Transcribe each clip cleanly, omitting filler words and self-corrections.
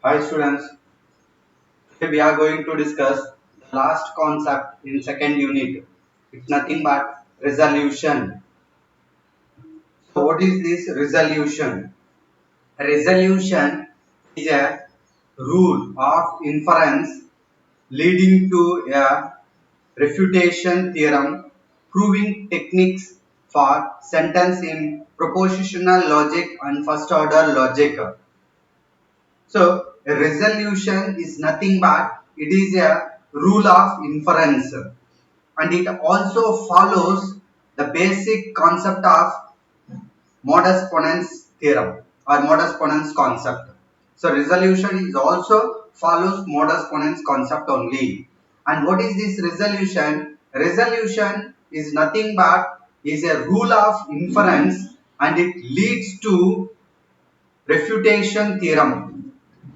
Hi students, today we are going to discuss the last concept in second unit. It's nothing but resolution. So what is this resolution? A resolution is a rule of inference leading to a refutation theorem proving techniques for sentence in propositional logic and first order logic. So a resolution is nothing but it is a rule of inference, and it also follows the basic concept of modus ponens theorem or modus ponens concept. So resolution is also follows modus ponens concept only. And what is this resolution? Resolution is nothing but is a rule of inference, and it leads to refutation theorem.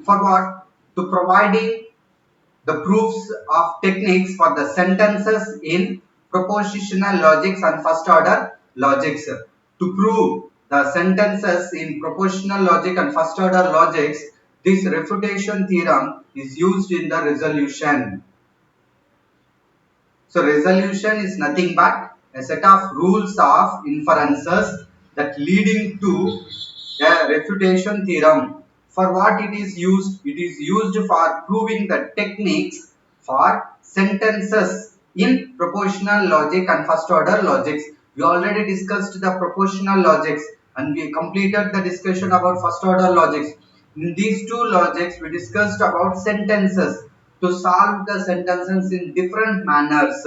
For what? To providing the proofs of techniques for the sentences in propositional logics and first order logics. To prove the sentences in propositional logic and first order logics, this refutation theorem is used in the resolution. So resolution is nothing but a set of rules of inferences that leading to a refutation theorem. For what it is used? It is used for proving the techniques for sentences in propositional logic and first order logics. We already discussed the propositional logics and we completed the discussion about first order logics. In these two logics, we discussed about sentences to solve the sentences in different manners.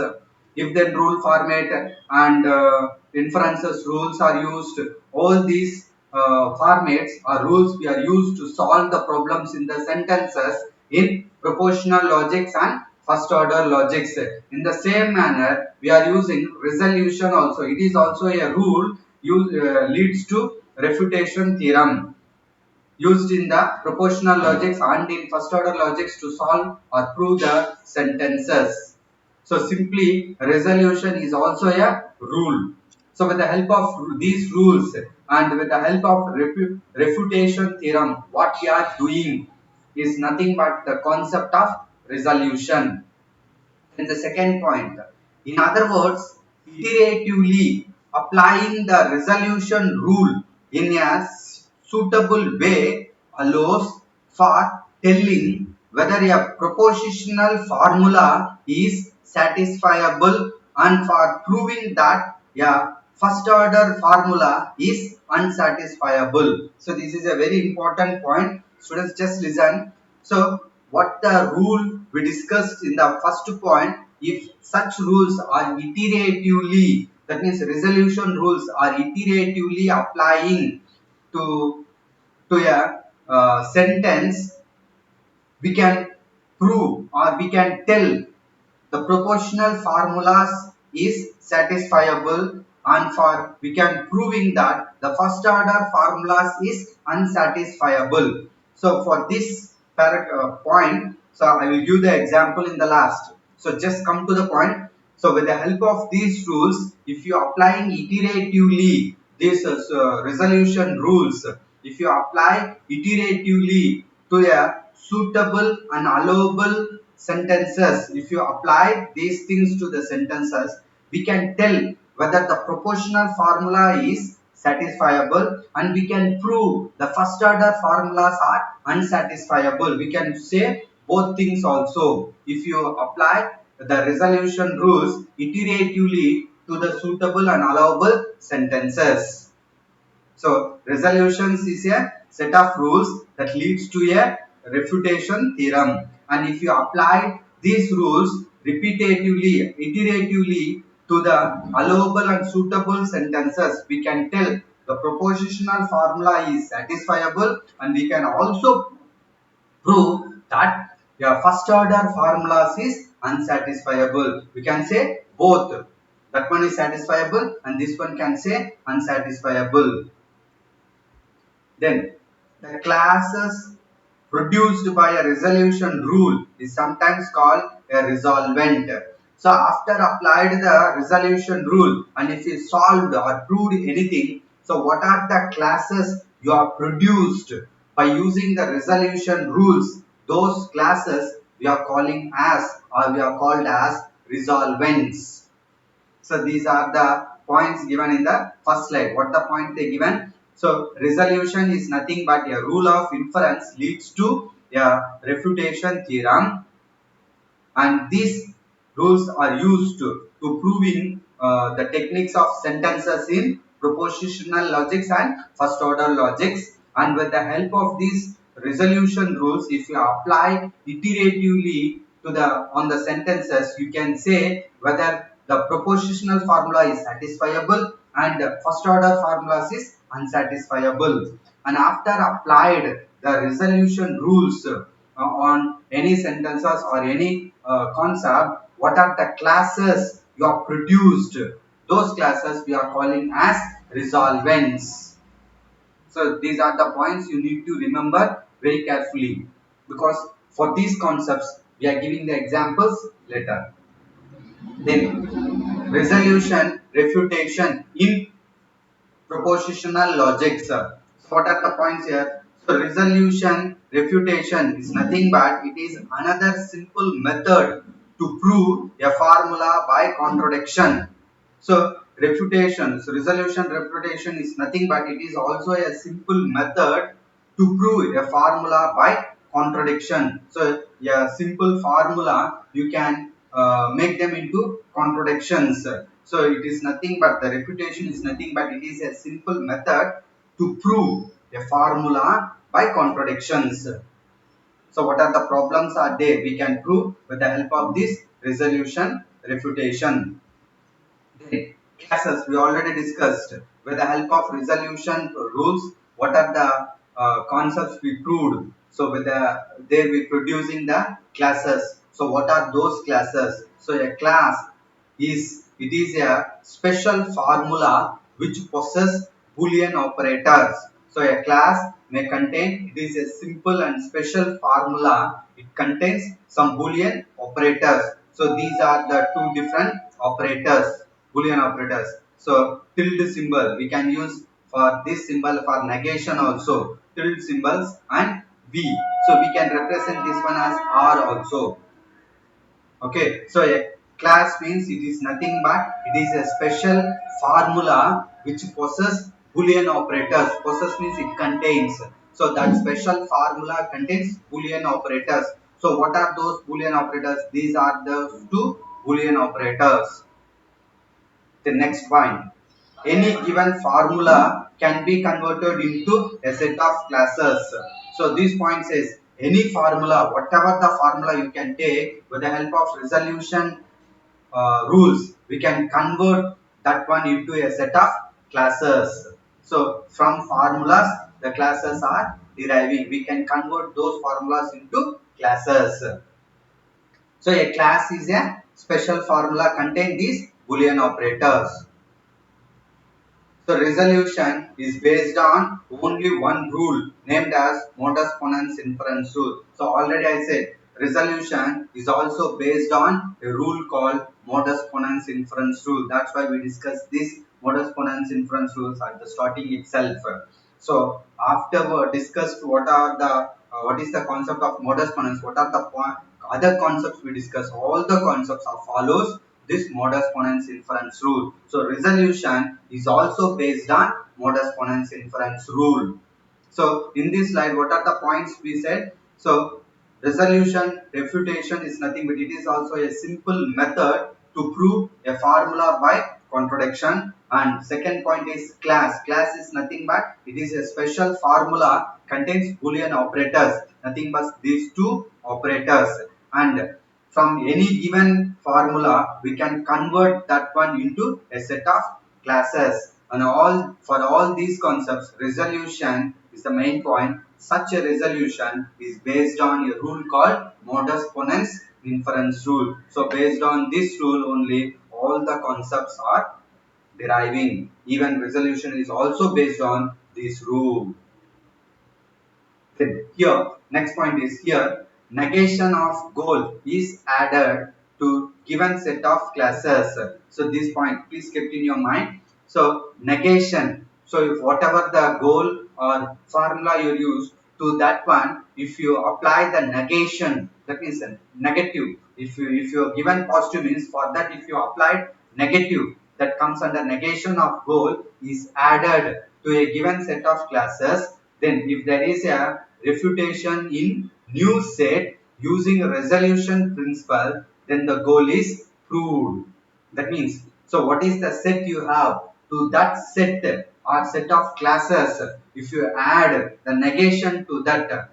If then rule format and inferences rules are used, all these formats or rules we are used to solve the problems in the sentences in propositional logics and first order logics. In the same manner, we are using resolution also. It is also a rule leads to refutation theorem used in the propositional logics and in first order logics to solve or prove the sentences. So simply resolution is also a rule. So with the help of these rules and with the help of refutation theorem, what we are doing is nothing but the concept of resolution. And the second point, in other words, iteratively applying the resolution rule in a suitable way allows for telling whether a propositional formula is satisfiable and for proving that a first order formula is unsatisfiable. So this is a very important point. Students, just listen. So what the rule we discussed in the first point, if such rules are iteratively, that means resolution rules are iteratively applying to a sentence, we can prove or we can tell the proportional formulas is satisfiable, and for we can proving that the first order formulas is unsatisfiable. So for this point, so I will give the example in the last. So just come to the point. So with the help of these rules, if you are applying iteratively these resolution rules, if you apply iteratively to a suitable and allowable sentences, if you apply these things to the sentences, we can tell whether the proportional formula is satisfiable, and we can prove the first order formulas are unsatisfiable. We can say both things also if you apply the resolution rules iteratively to the suitable and allowable sentences. So resolutions is a set of rules that leads to a refutation theorem, and if you apply these rules repetitively, iteratively to the allowable and suitable sentences, we can tell the propositional formula is satisfiable, and we can also prove that your first order formulas is unsatisfiable. We can say both. That one is satisfiable and this one can say unsatisfiable. Then the classes produced by a resolution rule is sometimes called a resolvent. So after applied the resolution rule, and if you solved or proved anything, so what are the classes you have produced By using the resolution rules, those classes we are calling as, or we are called as, resolvents. So these are the points given in the first slide. What the point they given? So resolution is nothing but a rule of inference leads to a refutation theorem, and these rules are used to proving the techniques of sentences in propositional logics and first order logics. And with the help of these resolution rules, if you apply iteratively to the on the sentences, you can say whether the propositional formula is satisfiable and first order formulas is unsatisfiable. And after applied the resolution rules on any sentences or any concept, what are the classes you have produced? Those classes we are calling as resolvents. So these are the points you need to remember very carefully, because for these concepts we are giving the examples later. Then resolution, refutation in propositional logics. So what are the points here? So resolution, refutation is nothing but it is another simple method to prove a formula by contradiction. So refutation, so resolution, refutation is nothing but it is also a simple method to prove a formula by contradiction. So a simple formula you can make them into contradictions. So it is nothing but the refutation is nothing but it is a simple method to prove a formula by contradictions. So what are the problems are there? We can prove with the help of this resolution, refutation. Then classes we already discussed. With the help of resolution rules, what are the concepts we proved? So with the there we producing the classes. So what are those classes? So a class is it is a special formula which possess Boolean operators. So a class may contain, it is a simple and special formula. It contains some Boolean operators. So these are the two different operators, Boolean operators. So tilde symbol we can use for this symbol for negation also, tilde symbols and V. So we can represent this one as R also. Okay, so a class means it is nothing but it is a special formula which possesses Boolean operators. Possess means it contains. So that special formula contains Boolean operators. So what are those Boolean operators? These are the two Boolean operators. The next point. Any given formula can be converted into a set of classes. So this point says any formula, whatever the formula you can take with the help of resolution rules, we can convert that one into a set of classes. So from formulas, the classes are deriving. We can convert those formulas into classes. So a class is a special formula contain these Boolean operators. So resolution is based on only one rule named as modus ponens inference rule. So already I said resolution is also based on a rule called modus ponens inference rule. That's why we discussed this modus ponens inference rules at the starting itself. So after we discussed what is the concept of modus ponens, what are the other concepts we discussed, all the concepts are follows this modus ponens inference rule. So resolution is also based on modus ponens inference rule. So in this slide, what are the points we said? So resolution, refutation is nothing but it is also a simple method to prove a formula by contradiction. And second point is class. Class is nothing but it is a special formula contains Boolean operators, nothing but these two operators. And from any given formula, we can convert that one into a set of classes. And for all these concepts, resolution is the main point. Such a resolution is based on a rule called modus ponens inference rule. So based on this rule only, all the concepts are deriving. Even resolution is also based on this rule. Then here, next point is here, negation of goal is added to given set of classes. So this point, please keep in your mind. So negation. So if whatever the goal or formula you use, to that one, if you apply the negation, that means negative. If you are given positive, means for that if you applied negative, that comes under negation of goal is added to a given set of classes. Then if there is a refutation in new set using resolution principle, then the goal is proved. That means, so what is the set you have? To that set or set of classes, if you add the negation to that,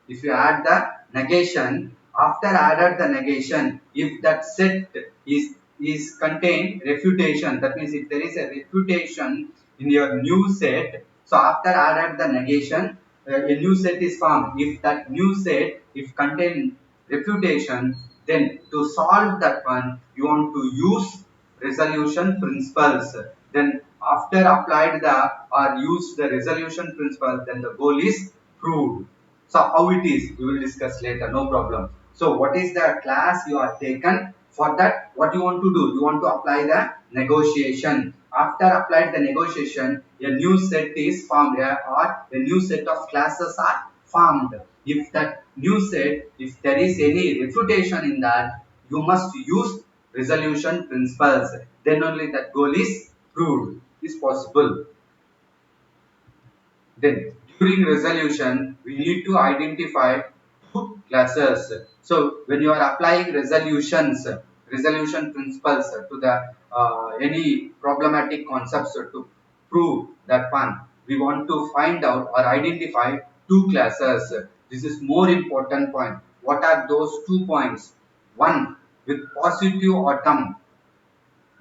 if you add the negation, after added the negation, if that set is contain refutation, that means if there is a refutation in your new set, so after added the negation, a new set is formed. If that new set if contain refutation, then to solve that one you want to use resolution principles. Then after applied the or used the resolution principle, then the goal is proved. So how it is, we will discuss later, no problem. So what is the class you are taken? For that, what you want to do? You want to apply the negotiation. After applied the negotiation, a new set is formed here, or a new set of classes are formed. If that new set, if there is any refutation in that, you must use resolution principles. Then only that goal is proved, is possible. Then during resolution, we need to identify two classes. So when you are applying resolution principles to the any problematic concepts to prove that one, we want to find out or identify two classes. This is more important point. What are those 2 points? One with positive atom,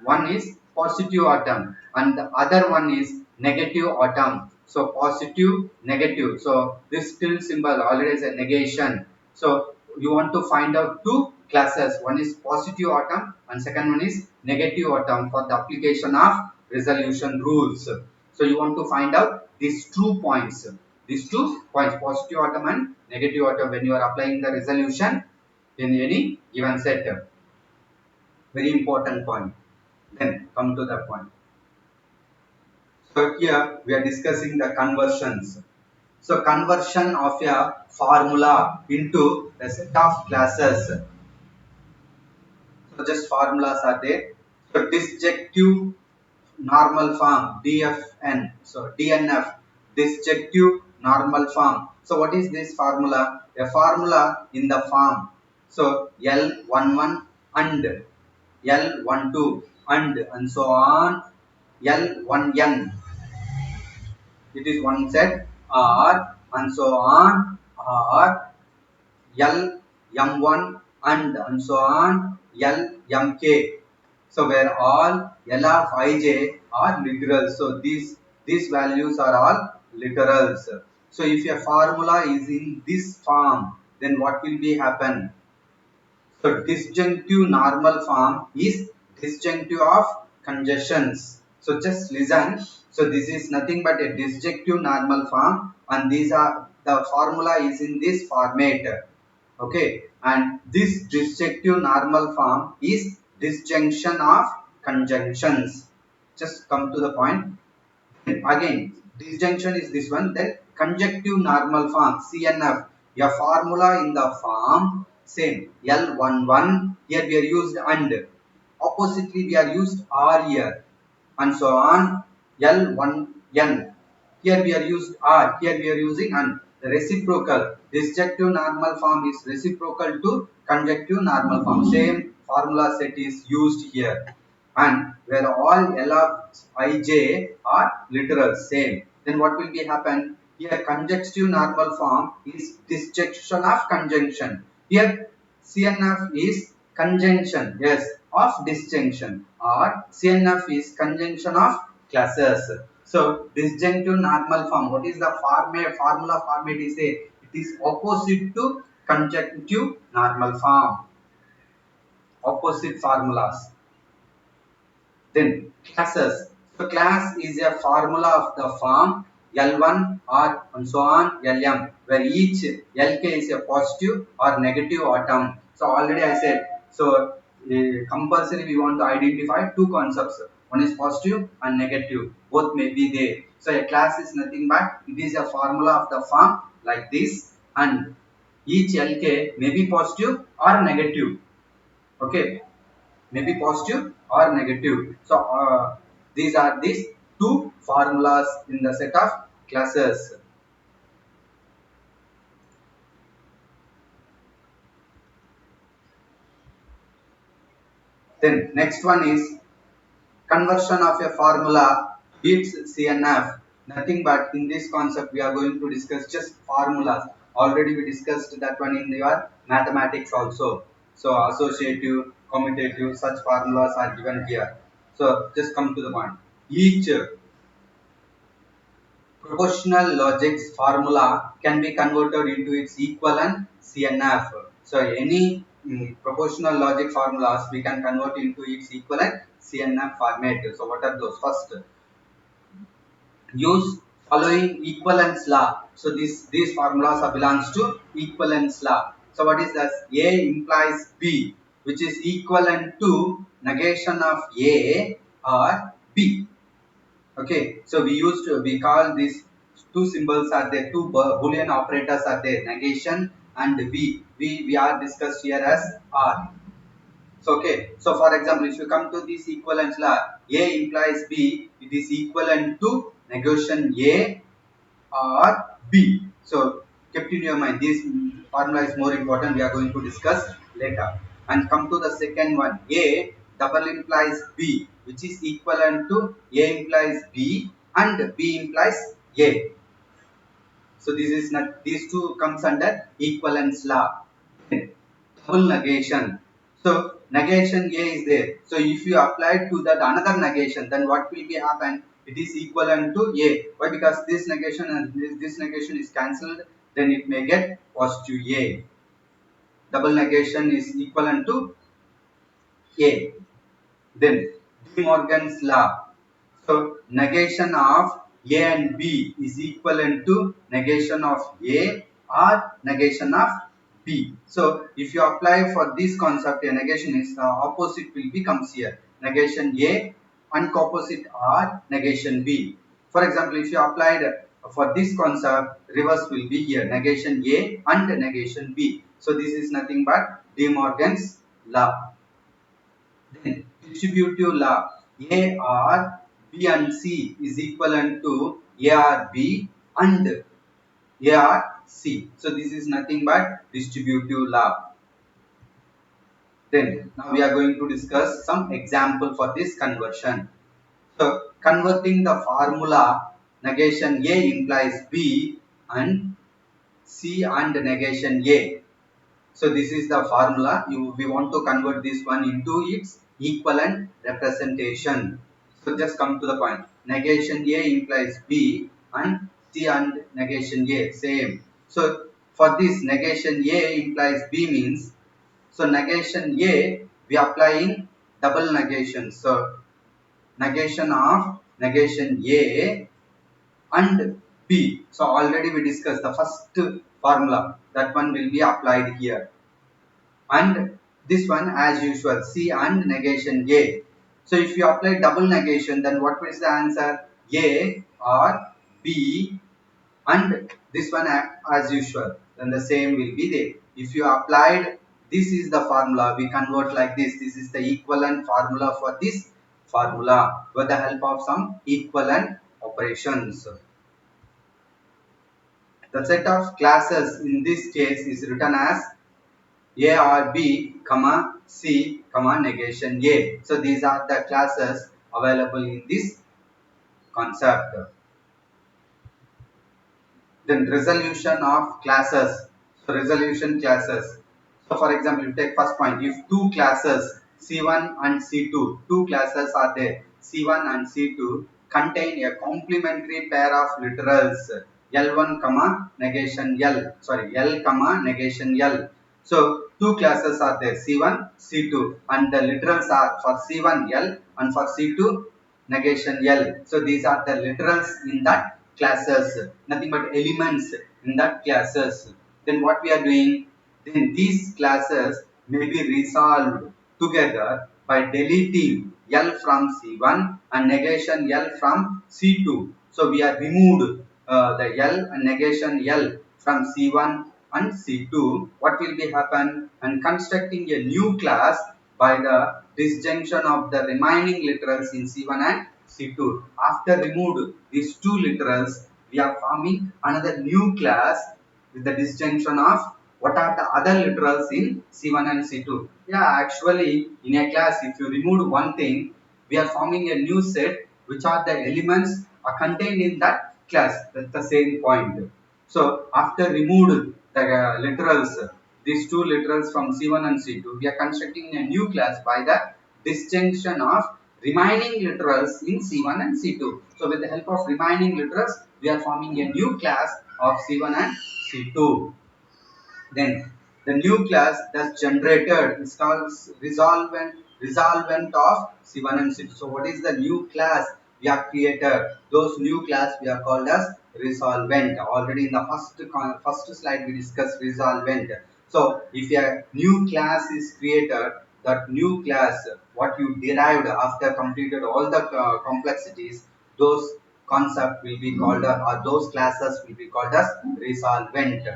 one is positive atom and the other one is negative atom. So positive, negative. So this till symbol already is a negation. So you want to find out two classes. One is positive atom and second one is negative atom for the application of resolution rules. So you want to find out these 2 points. These 2 points, positive atom and negative atom, when you are applying the resolution in any given set. Very important point. Then come to the point. So here we are discussing the conversions. So conversion of a formula into a set of classes. So just formulas are there. So disjunctive normal form DFN. So DNF, disjunctive normal form. So what is this formula? A formula in the form. So L11 and L12 and so on. L1N, it is one set, R and so on, or L M1 and so on, L Mk. So where all L of Ij are literals. So these values are all literals. So if a formula is in this form, then what will be happen? So disjunctive normal form is disjunctive of conjunctions. So just listen. So this is nothing but a disjunctive normal form and these are the formula is in this format. Okay, and this disjunctive normal form is disjunction of conjunctions. Just come to the point. Again, disjunction is this one. Then conjunctive normal form CNF. A formula in the form same L11. Here we are used and. Oppositely we are used R here and so on. L1N. Here we are used R. Here we are using and. The reciprocal. Disjunctive normal form is reciprocal to conjunctive normal form. Same formula set is used here. And where all L of Ij are literal, same. Then what will be happen? Here conjunctive normal form is disjunction of conjunction. Here CNF is conjunction, yes, of disjunction, or CNF is conjunction of classes. So disjunctive normal form, what is the formula format is a? It is opposite to conjunctive normal form. Opposite formulas. Then classes. So class is a formula of the form L1 or and so on Lm, where each Lk is a positive or negative atom. So already I said, so compulsory we want to identify two concepts. One is positive and negative. Both may be there. So a class is nothing but it is a formula of the form like this, and each Lk may be positive or negative. Okay, may be positive or negative. So these are these two formulas in the set of classes. Then next one is conversion of a formula to its CNF. Nothing but in this concept we are going to discuss just formulas. Already we discussed that one in your mathematics also. So associative, commutative, such formulas are given here. So just come to the point. Each proportional logics formula can be converted into its equivalent CNF. So any proportional logic formulas we can convert into its equivalent CNF format. So what are those? First, use following equivalence law. So these formulas are belongs to equivalence law. So what is that? A implies B, which is equivalent to negation of A or B. Okay, so we call these two symbols are there, two boolean operators are there, negation and we are discussed here as R. So okay, so for example, if you come to this equivalence law, A implies B, it is equivalent to negation A or B. So kept in your mind, this formula is more important, we are going to discuss later. And come to the second one, A double implies B, which is equivalent to A implies B and B implies A. So this is not, these two comes under equivalence law. Double negation. So negation A is there. So if you apply to that another negation, then what will be happen? It is equivalent to A. Why? Because this negation and this negation is cancelled, then it may get positive A. Double negation is equivalent to A. Then De Morgan's law. So negation of A and B is equivalent to negation of A or negation of B. So if you apply for this concept, a negation is opposite will becomes here. Negation A and opposite are negation B. For example, if you applied for this concept, reverse will be here. Negation A and negation B. So this is nothing but De Morgan's law. Then distributive law, A or B and C is equivalent to A or B and A or C. So this is nothing but distributive law. Then now we are going to discuss some example for this conversion. So converting the formula, negation A implies B and C and negation A. So this is the formula. We want to convert this one into its equivalent representation. So just come to the point. Negation A implies B and C and negation A same. So for this negation A implies B means, so negation A we are applying double negation. So negation of negation A and B. So already we discussed the first formula, that one will be applied here. And this one as usual, C and negation A. So if you apply double negation, then what is the answer? A or B and this one as usual, then the same will be there. If you applied, this is the formula, we convert like this. This is the equivalent formula for this formula with the help of some equivalent operations. The set of classes in this case is written as A or B, comma C, comma negation A. So these are the classes available in this concept. Then resolution of classes. So resolution classes. So for example, you take first point. If two classes C1 and C2, two classes are there, C1 and C2 contain a complementary pair of literals L1 comma negation L. Sorry, L comma negation L. So two classes are there, C1, C2, and the literals are for C1 L and for C2 negation L. So these are the literals in that classes, nothing but elements in that classes. Then what we are doing? Then these classes may be resolved together by deleting L from C1 and negation L from C2. So we are removed the L and negation L from C1 and C2, what will be happen? And constructing a new class by the disjunction of the remaining literals in C1 and C2. After removed these two literals, we are forming another new class with the disjunction of what are the other literals in C1 and C2. Yeah, actually in a class, if you remove one thing, we are forming a new set which are the elements are contained in that class. That's the same point. So after removed the literals, these two literals from C1 and C2, we are constructing a new class by the disjunction of remaining literals in C1 and C2. So with the help of remaining literals, we are forming a new class of C1 and C2. Then the new class that's generated is called resolvent of C1 and C2. So what is the new class we have created? Those new class we are called as resolvent. Already in the first slide we discussed resolvent. So if a new class is created, that new class what you derived after completed all the complexities, those concept will be called or those classes will be called as resolvent.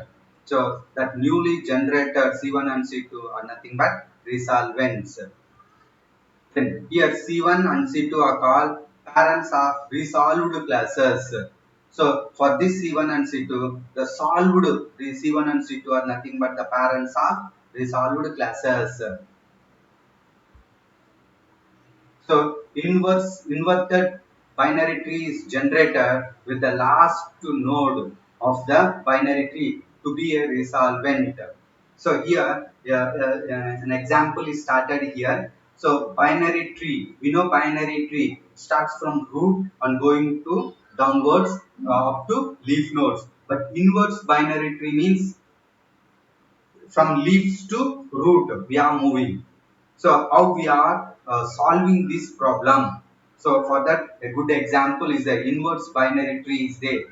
So that newly generated C1 and C2 are nothing but resolvents. Then here C1 and C2 are called parents of resolved classes. So for this C1 and C2, the solved C1 and C2 are nothing but the parents of resolved classes. So inverted binary tree is generated with the last node of the binary tree to be a resolvent. So here an example is started here. So binary tree, we know binary tree starts from root and going to downwards up to leaf nodes. But inverse binary tree means from leaves to root we are moving. So how we are solving this problem? So for that a good example is the inverse binary tree is there.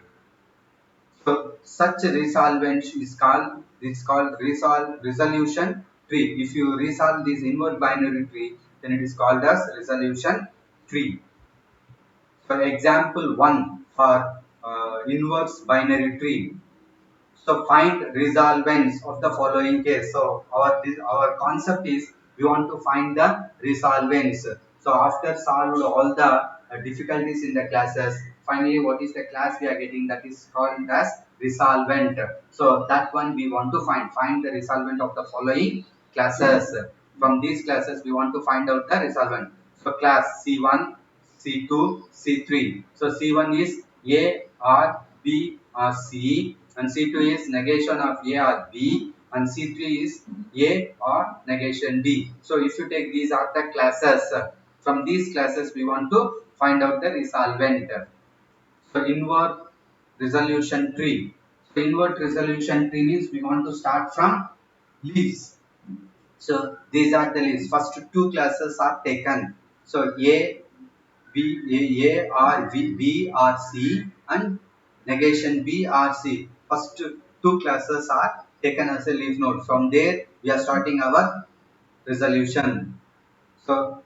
So such a resolvent is called resolution tree. If you resolve this inverse binary tree, then it is called as resolution tree. So example 1 for inverse binary tree. So find resolvents of the following case. So our concept is we want to find the resolvents. So after solved all the difficulties in the classes, finally what is the class we are getting, that is called as resolvent. So that one we want to find the resolvent of the following classes. From these classes we want to find out the resolvent. So class C1, C2, C3. So C1 is A or B or C, and C2 is negation of A or B, and C3 is A or negation B. So if you take these are the classes, from these classes we want to find out the resolvent. So invert resolution tree. So invert resolution tree means we want to start from leaves. So these are the leaves. First two classes are taken. So A or B or C, and negation B or C. First two classes are taken as a leaf node. From there we are starting our resolution. So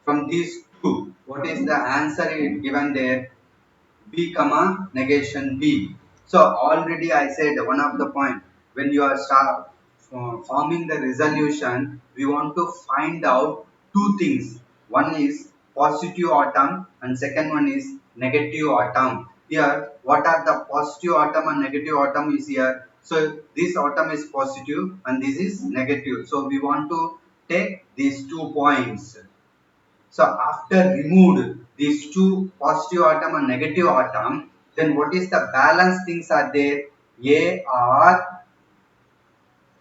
from these two, what is the answer given there? B comma negation B. So already I said one of the point, when you are forming the resolution, we want to find out two things. One is positive atom and second one is negative atom. Here what are the positive atom and negative atom is here. So this atom is positive and this is negative. So we want to take these 2 points. So after removed these two positive atom and negative atom, then what is the balance things are there? A or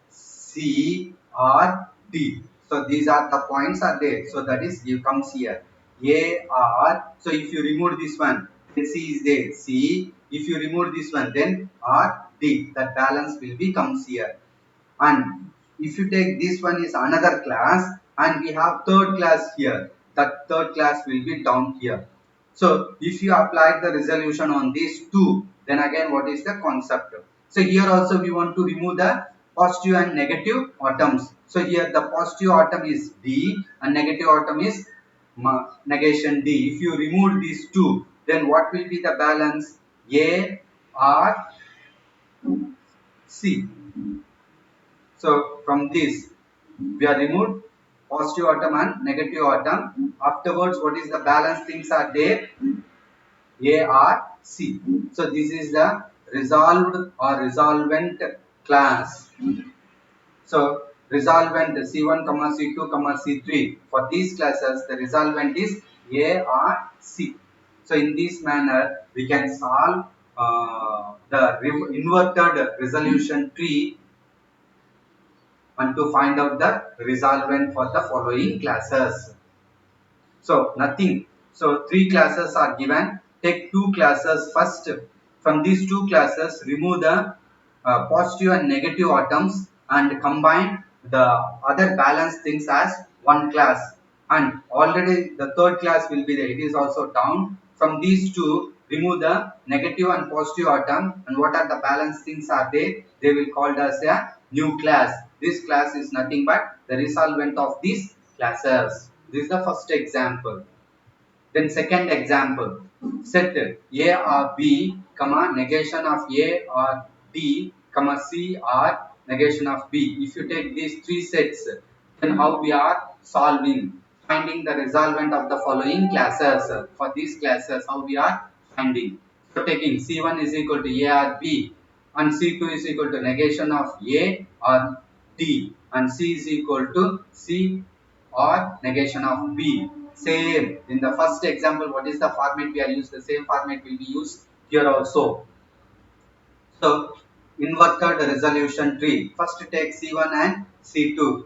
C or D. So these are the points are there. So that is you comes here. A or, so if you remove this one, then C is there. C. If you remove this one, then R D. That balance will be comes here. And if you take this one is another class and we have third class here, that third class will be down here. So if you apply the resolution on these two, then again what is the concept? So here also we want to remove the positive and negative atoms. So here the positive atom is D and negative atom is negation D. If you remove these two, then what will be the balance? A R C. So from this we are removed positive atom and negative atom. Afterwards, what is the balance things are there? A, R, C. So this is the resolved or resolvent class. So resolvent C1, C2, C3. For these classes, the resolvent is A, R, C. So in this manner, we can solve the inverted resolution tree and to find out the resolvent for the following classes. So nothing. So three classes are given. Take two classes first. From these two classes, remove the positive and negative atoms and combine the other balanced things as one class. And already the third class will be there. It is also down. From these two, remove the negative and positive atom. And what are the balanced things are there? They will called as a new class. This class is nothing but the resolvent of these classes. This is the first example. Then second example, set A or B, comma, negation of A or D, comma, C or negation of B. If you take these three sets, then how we are solving, finding the resolvent of the following classes. For these classes, how we are finding. So taking C1 is equal to A or B and C2 is equal to negation of A or D and C is equal to C or negation of B. Same in the first example, what is the format we are used? The same format will be used here also. So inverted resolution tree. First take C1 and C2.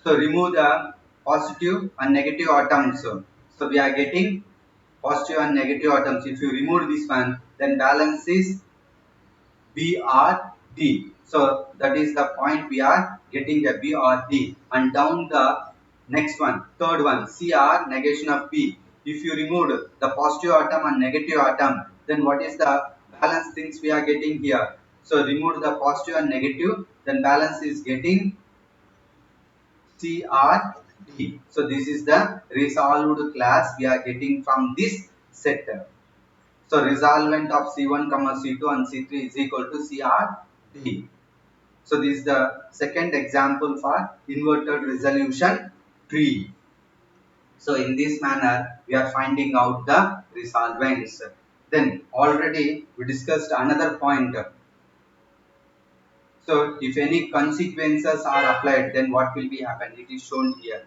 So remove the positive and negative atoms. So we are getting positive and negative atoms. If you remove this one, then balance is B or D. So that is the point we are getting a B or D. And down the next one, third one, C or negation of B. If you remove the positive atom and negative atom, then what is the balance things we are getting here? So remove the positive and negative, then balance is getting C or D. So this is the resolved class we are getting from this set. So resolvent of C1, C2 and C3 is equal to C or D. So this is the second example for inverted resolution tree. So in this manner, we are finding out the resolvents. Then already we discussed another point. So if any consequences are applied, then what will be happen? It is shown here.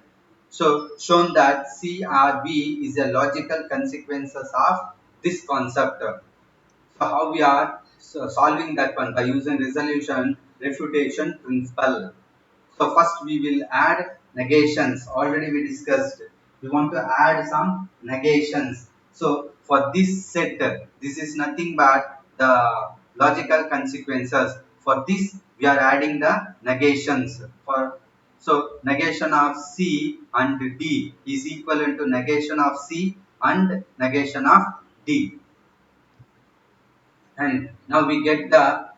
So shown that C or B is a logical consequences of this concept. So how we are solving that one? By using resolution refutation principle. So first we will add negations. Already we discussed. We want to add some negations. So for this set, this is nothing but the logical consequences. For this we are adding the negations. For so negation of C and D is equivalent to negation of C and negation of D. And now we get the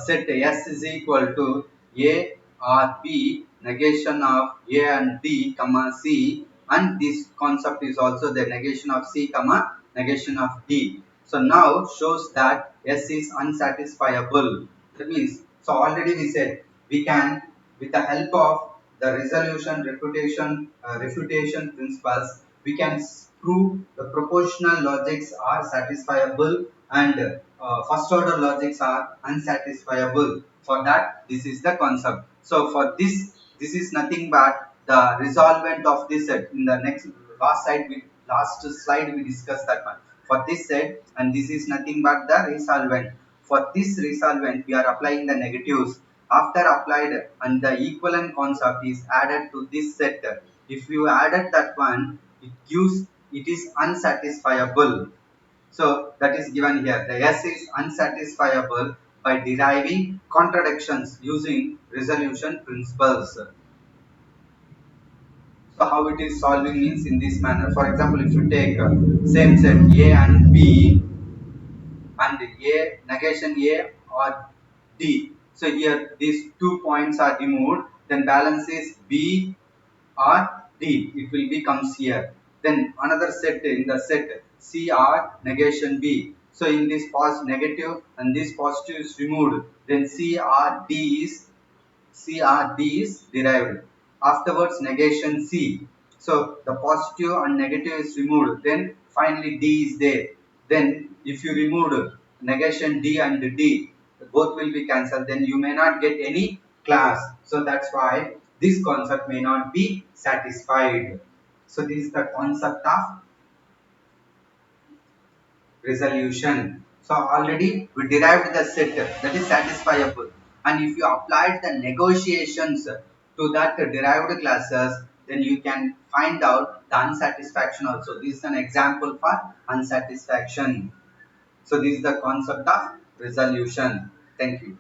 set S is equal to A or B negation of A and D comma C, and this concept is also the negation of C comma negation of D. So now shows that S is unsatisfiable. That means, so already we said we can, with the help of the resolution refutation principles, we can prove the propositional logics are satisfiable and first order logics are unsatisfiable. For that, this is the concept. So for this is nothing but the resolvent of this set. In the next last slide we discussed that one. For this set, and this is nothing but the resolvent. For this resolvent, we are applying the negatives. After applied, and the equivalent concept is added to this set. If you added that one, it is unsatisfiable. So that is given here. The S is unsatisfiable by deriving contradictions using resolution principles. So how it is solving means in this manner. For example, if you take same set A and B and A negation A or D. So here these 2 points are removed. Then balance is B or D. It will be comes here. Then another set in the set C or negation B. So in this negative and this positive is removed, then C or D is derived. Afterwards negation C. So the positive and negative is removed. Then finally D is there. Then if you removed negation D and D, both will be cancelled. Then you may not get any class. So that's why this concept may not be satisfied. So this is the concept of resolution. So already we derived the set that is satisfiable, and if you applied the negotiations to that derived classes, then you can find out the unsatisfaction also. This is an example for unsatisfaction. So this is the concept of resolution. Thank you.